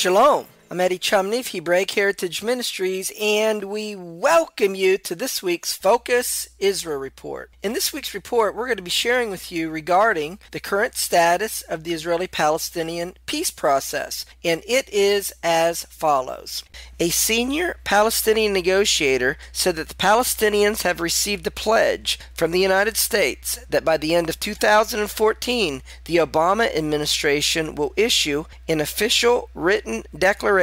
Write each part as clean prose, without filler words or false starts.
Shalom. I'm Eddie Chumney of Hebraic Heritage Ministries, and we welcome you to this week's Focus Israel Report. In this week's report, we're going to be sharing with you regarding the current status of the Israeli-Palestinian peace process, and it is as follows. A senior Palestinian negotiator said that the Palestinians have received a pledge from the United States that by the end of 2014, the Obama administration will issue an official written declaration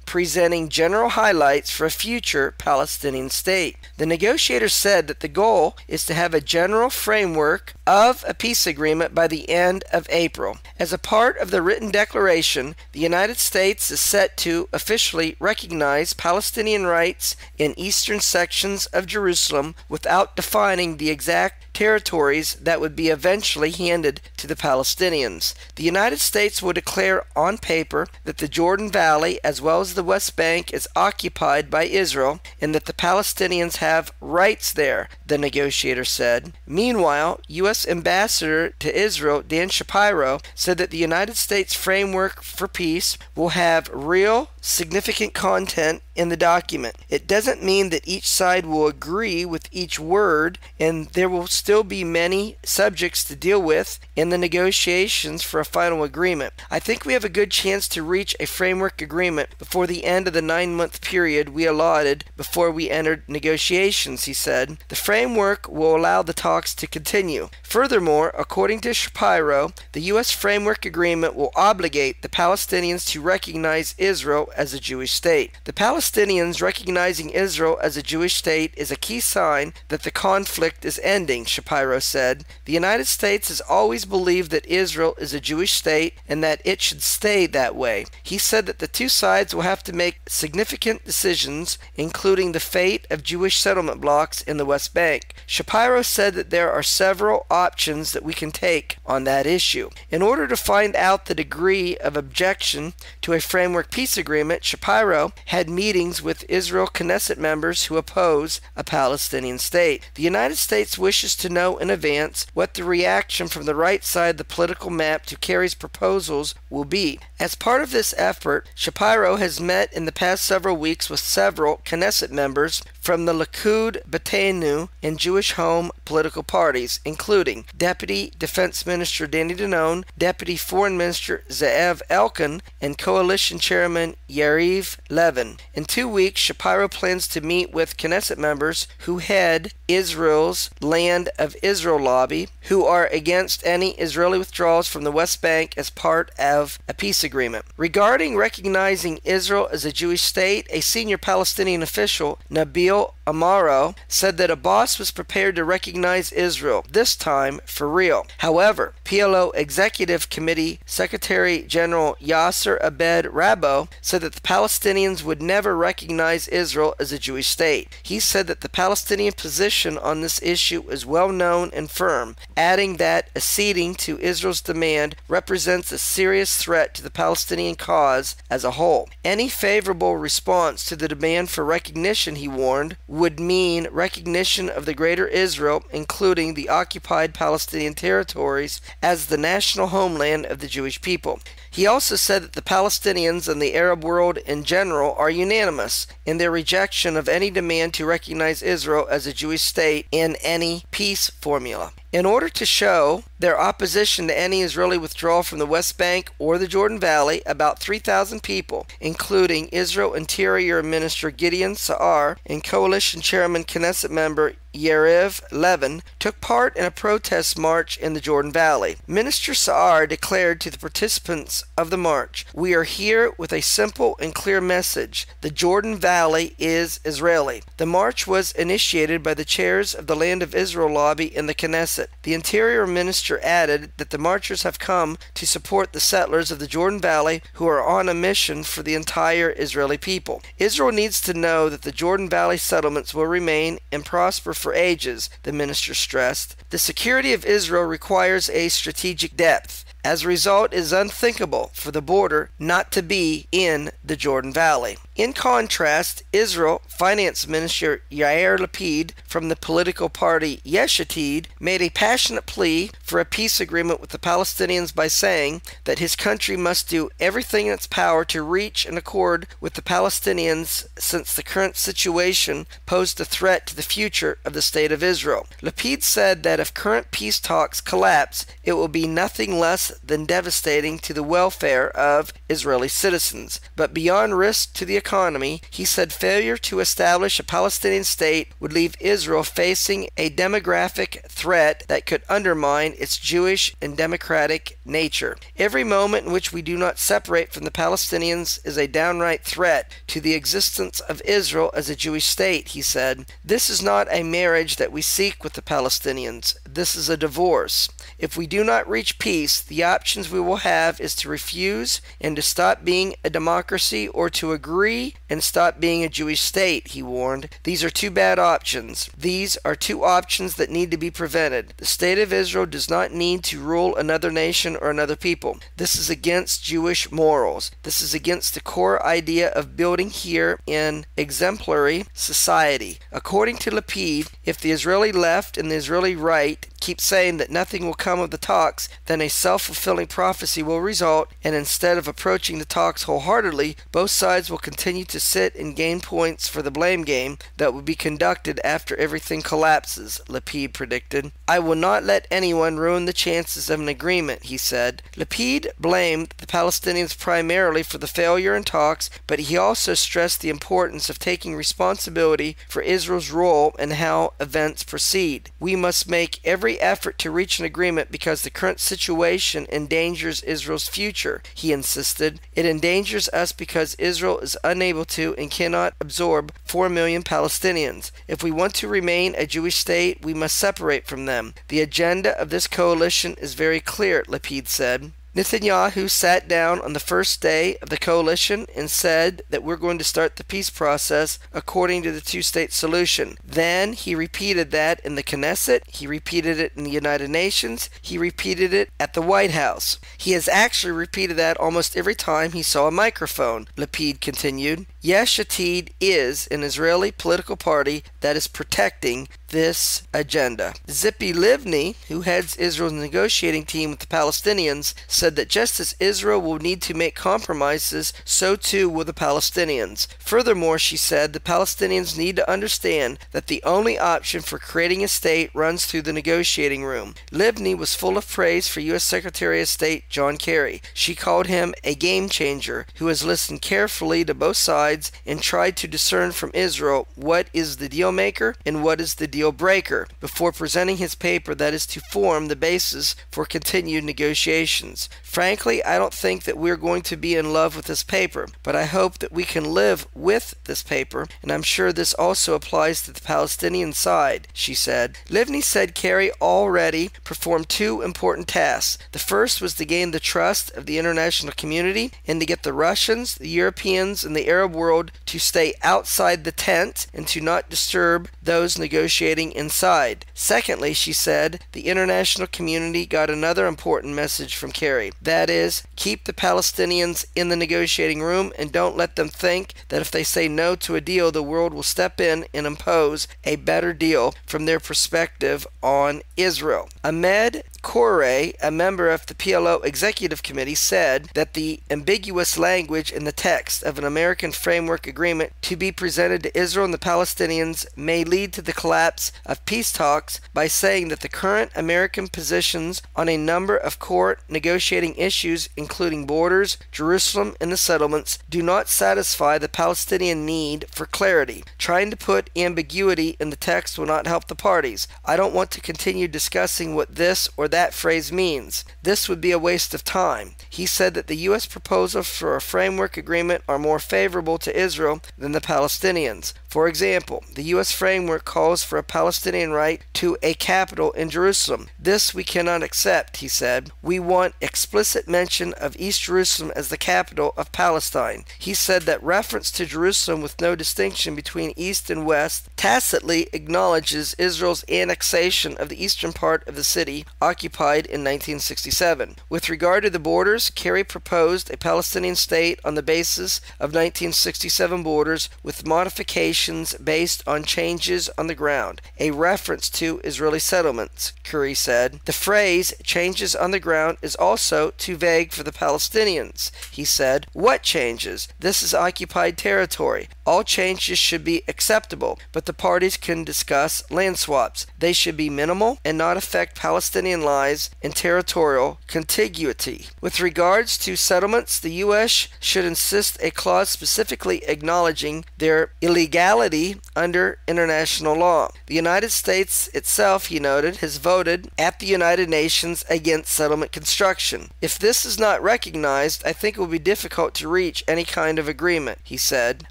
presenting general highlights for a future Palestinian state. The negotiator said that the goal is to have a general framework of a peace agreement by the end of April. As a part of the written declaration, the United States is set to officially recognize Palestinian rights in eastern sections of Jerusalem without defining the exact territories that would be eventually handed to the Palestinians. The United States will declare on paper that the Jordan Valley as well as the West Bank is occupied by Israel and that the Palestinians have rights there, the negotiator said. Meanwhile, U.S. Ambassador to Israel Dan Shapiro said that the United States framework for peace will have real significant content in the document. It doesn't mean that each side will agree with each word, and there will still be many subjects to deal with in the negotiations for a final agreement. I think we have a good chance to reach a framework agreement before the end of the 9-month period we allotted before we entered negotiations, he said. The framework will allow the talks to continue. Furthermore, according to Shapiro, the U.S. framework agreement will obligate the Palestinians to recognize Israel as a Jewish state. The Palestinians recognizing Israel as a Jewish state is a key sign that the conflict is ending, Shapiro said. The United States has always believed that Israel is a Jewish state and that it should stay that way. He said that the two sides will have to make significant decisions, including the fate of Jewish settlement blocks in the West Bank. Shapiro said that there are several options that we can take on that issue. In order to find out the degree of objection to a framework peace agreement, Shapiro had meetings with Israel Knesset members who oppose a Palestinian state. The United States wishes to know in advance what the reaction from the right side of the political map to Kerry's proposals will be. As part of this effort, Shapiro has met in the past several weeks with several Knesset members from the Likud, Beitenu, and Jewish Home political parties, including Deputy Defense Minister Danny Danon, Deputy Foreign Minister Ze'ev Elkin, and Coalition Chairman Yariv Levin. In 2 weeks, Shapiro plans to meet with Knesset members who head Israel's Land of Israel lobby, who are against any Israeli withdrawals from the West Bank as part of a peace agreement. Regarding recognizing Israel as a Jewish state, a senior Palestinian official, Nabil Amaro, said that Abbas was prepared to recognize Israel, this time for real. However, PLO Executive Committee Secretary General Yasser Abed Rabo said that the Palestinians would never recognize Israel as a Jewish state. He said that the Palestinian position on this issue is well known and firm, adding that acceding to Israel's demand represents a serious threat to the Palestinian cause as a whole. Any favorable response to the demand for recognition, he warned, would mean recognition of the greater Israel, including the occupied Palestinian territories, as the national homeland of the Jewish people. He also said that the Palestinians and the Arab world in general are unanimous in their rejection of any demand to recognize Israel as a Jewish state in any peace formula. In order to show their opposition to any Israeli withdrawal from the West Bank or the Jordan Valley, about 3,000 people, including Israel Interior Minister Gideon Sa'ar and Coalition Chairman Knesset member Yariv Levin, took part in a protest march in the Jordan Valley. Minister Sa'ar declared to the participants of the march, "We are here with a simple and clear message. The Jordan Valley is Israeli." The march was initiated by the chairs of the Land of Israel lobby in the Knesset. The Interior Minister added that the marchers have come to support the settlers of the Jordan Valley who are on a mission for the entire Israeli people. Israel needs to know that the Jordan Valley settlements will remain and prosper for ages, the minister stressed. The security of Israel requires a strategic depth. As a result, it is unthinkable for the border not to be in the Jordan Valley. In contrast, Israel Finance Minister Yair Lapid from the political party Yesh Atid made a passionate plea for a peace agreement with the Palestinians by saying that his country must do everything in its power to reach an accord with the Palestinians since the current situation posed a threat to the future of the State of Israel. Lapid said that if current peace talks collapse, it will be nothing less than devastating to the welfare of Israeli citizens. But beyond risk to the economy, he said failure to establish a Palestinian state would leave Israel facing a demographic threat that could undermine its Jewish and democratic nature. Every moment in which we do not separate from the Palestinians is a downright threat to the existence of Israel as a Jewish state, he said. This is not a marriage that we seek with the Palestinians. This is a divorce. If we do not reach peace, the options we will have is to refuse and to stop being a democracy, or to agree and stop being a Jewish state, he warned. These are two bad options. These are two options that need to be prevented. The State of Israel does not need to rule another nation or another people. This is against Jewish morals. This is against the core idea of building here in exemplary society. According to Lapid, if the Israeli left and the Israeli right keep saying that nothing will come of the talks, then a self-fulfilling prophecy will result, and instead of approaching the talks wholeheartedly, both sides will continue to sit and gain points for the blame game that will be conducted after everything collapses, Lapid predicted. I will not let anyone ruin the chances of an agreement, he said. Lapid blamed the Palestinians primarily for the failure in talks, but he also stressed the importance of taking responsibility for Israel's role in how events proceed. We must make every effort to reach an agreement because the current situation endangers Israel's future, he insisted. It endangers us because Israel is unable to and cannot absorb 4 million Palestinians. If we want to remain a Jewish state, we must separate from them. The agenda of this coalition is very clear, Lapid said. Netanyahu sat down on the first day of the coalition and said that we're going to start the peace process according to the two-state solution. Then he repeated that in the Knesset, he repeated it in the United Nations, he repeated it at the White House. He has actually repeated that almost every time he saw a microphone, Lapid continued. Yesh Atid is an Israeli political party that is protecting this agenda. Tzipi Livni, who heads Israel's negotiating team with the Palestinians, said that just as Israel will need to make compromises, so too will the Palestinians. Furthermore, she said, the Palestinians need to understand that the only option for creating a state runs through the negotiating room. Livni was full of praise for U.S. Secretary of State John Kerry. She called him a game changer who has listened carefully to both sides and tried to discern from Israel what is the deal maker and what is the deal breaker before presenting his paper that is to form the basis for continued negotiations. Frankly, I don't think that we're going to be in love with this paper, but I hope that we can live with this paper, and I'm sure this also applies to the Palestinian side, she said. Livni said Kerry already performed two important tasks. The first was to gain the trust of the international community and to get the Russians, the Europeans, and the Arab world to stay outside the tent and to not disturb those negotiating inside. Secondly, she said, the international community got another important message from Kerry. That is, keep the Palestinians in the negotiating room and don't let them think that if they say no to a deal, the world will step in and impose a better deal from their perspective on Israel. Ahmed Corey, a member of the PLO Executive Committee, said that the ambiguous language in the text of an American framework agreement to be presented to Israel and the Palestinians may lead to the collapse of peace talks by saying that the current American positions on a number of core negotiating issues, including borders, Jerusalem, and the settlements, do not satisfy the Palestinian need for clarity. Trying to put ambiguity in the text will not help the parties. I don't want to continue discussing what this or that phrase means. This would be a waste of time. He said that the U.S. proposals for a framework agreement are more favorable to Israel than the Palestinians. For example, the U.S. framework calls for a Palestinian right to a capital in Jerusalem. This we cannot accept, he said. We want explicit mention of East Jerusalem as the capital of Palestine. He said that reference to Jerusalem with no distinction between East and West tacitly acknowledges Israel's annexation of the eastern part of the city, occupation occupied in 1967. With regard to the borders, Kerry proposed a Palestinian state on the basis of 1967 borders with modifications based on changes on the ground, a reference to Israeli settlements, Curry said. The phrase, changes on the ground, is also too vague for the Palestinians, he said. What changes? This is occupied territory. All changes should be acceptable, but the parties can discuss land swaps. They should be minimal and not affect Palestinian lives and territorial contiguity. With regards to settlements, the U.S. should insist a clause specifically acknowledging their illegality under international law. The United States itself, he noted, has voted at the United Nations against settlement construction. If this is not recognized, I think it will be difficult to reach any kind of agreement, he said.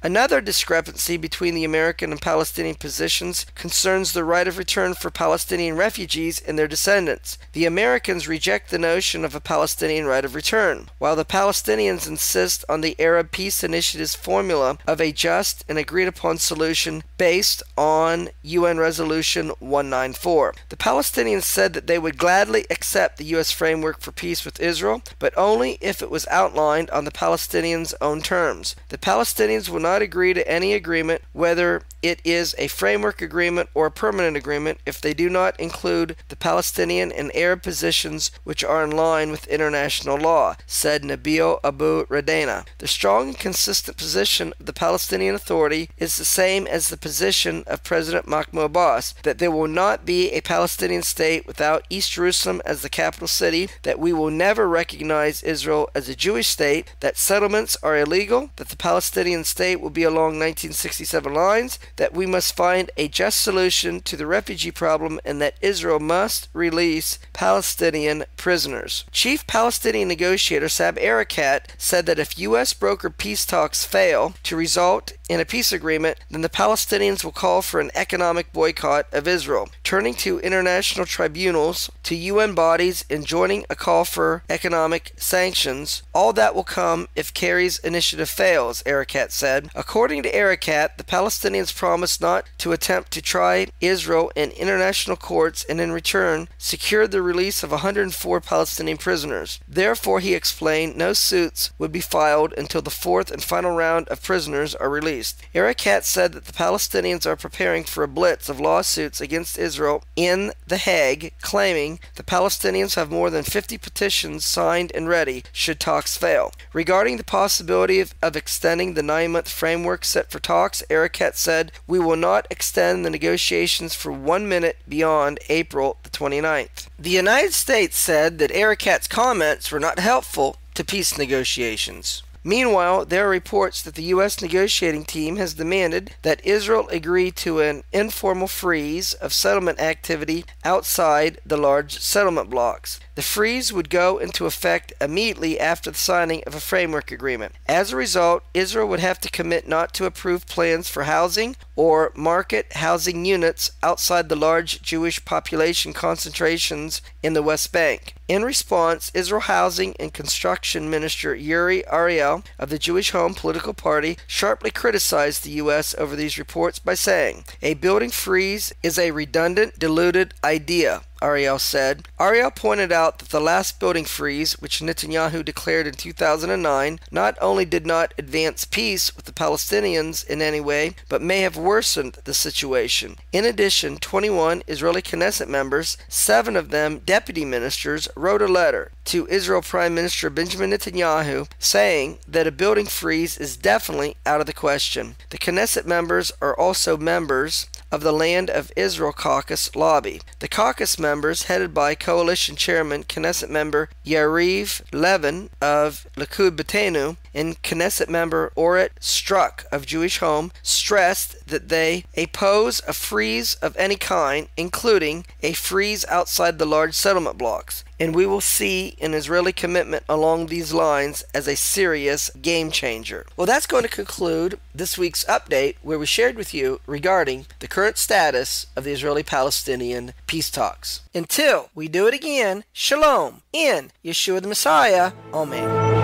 Another discrepancy between the American and Palestinian positions concerns the right of return for Palestinian refugees and their descendants. The Americans reject the notion of a Palestinian right of return, while the Palestinians insist on the Arab Peace Initiative's formula of a just and agreed-upon solution based on UN Resolution 194. The Palestinians said that they would gladly accept the U.S. framework for peace with Israel, but only if it was outlined on the Palestinians' own terms. The Palestinians will not agree to any agreement, whether it is a framework agreement or a permanent agreement, if they do not include the Palestinian and Arab positions which are in line with international law, said Nabil Abu Radena. The strong and consistent position of the Palestinian Authority is the same as the position of President Mahmoud Abbas, that there will not be a Palestinian state without East Jerusalem as the capital city, that we will never recognize Israel as a Jewish state, that settlements are illegal, that the Palestinian state will be along 1967 lines, that we must find a just solution to the refugee problem, and that Israel must release Palestinian prisoners. Chief Palestinian negotiator Saeb Erekat said that if U.S. brokered peace talks fail to result in a peace agreement, then the Palestinians will call for an economic boycott of Israel, turning to international tribunals, to UN bodies, and joining a call for economic sanctions. All that will come if Kerry's initiative fails, Erekat said. According to Erekat, the Palestinians promised not to attempt to try Israel in international courts and in return secured the release of 104 Palestinian prisoners. Therefore, he explained, no suits would be filed until the fourth and final round of prisoners are released. Erekat said that the Palestinians are preparing for a blitz of lawsuits against Israel in The Hague, claiming the Palestinians have more than 50 petitions signed and ready should talks fail. Regarding the possibility of extending the 9-month framework set for talks, Erekat said, we will not extend the negotiations for 1 minute beyond April the 29th. The United States said that Erekat's comments were not helpful to peace negotiations. Meanwhile, there are reports that the U.S. negotiating team has demanded that Israel agree to an informal freeze of settlement activity outside the large settlement blocks. The freeze would go into effect immediately after the signing of a framework agreement. As a result, Israel would have to commit not to approve plans for housing or market housing units outside the large Jewish population concentrations in the West Bank. In response, Israel Housing and Construction Minister Yuri Ariel of the Jewish Home political party sharply criticized the U.S. over these reports by saying, a building freeze is a redundant, diluted idea. Ariel said. Ariel pointed out that the last building freeze, which Netanyahu declared in 2009, not only did not advance peace with the Palestinians in any way, but may have worsened the situation. In addition, 21 Israeli Knesset members, 7 of them deputy ministers, wrote a letter to Israel Prime Minister Benjamin Netanyahu saying that a building freeze is definitely out of the question. The Knesset members are also members of the Land of Israel Caucus lobby. The caucus members, headed by coalition chairman Knesset member Yariv Levin of Likud B'Tenu and Knesset member Oret Struck of Jewish Home, stressed that they oppose a freeze of any kind, including a freeze outside the large settlement blocks. And we will see an Israeli commitment along these lines as a serious game changer. Well, that's going to conclude this week's update, where we shared with you regarding the current status of the Israeli-Palestinian peace talks. Until we do it again, Shalom in Yeshua the Messiah. Amen.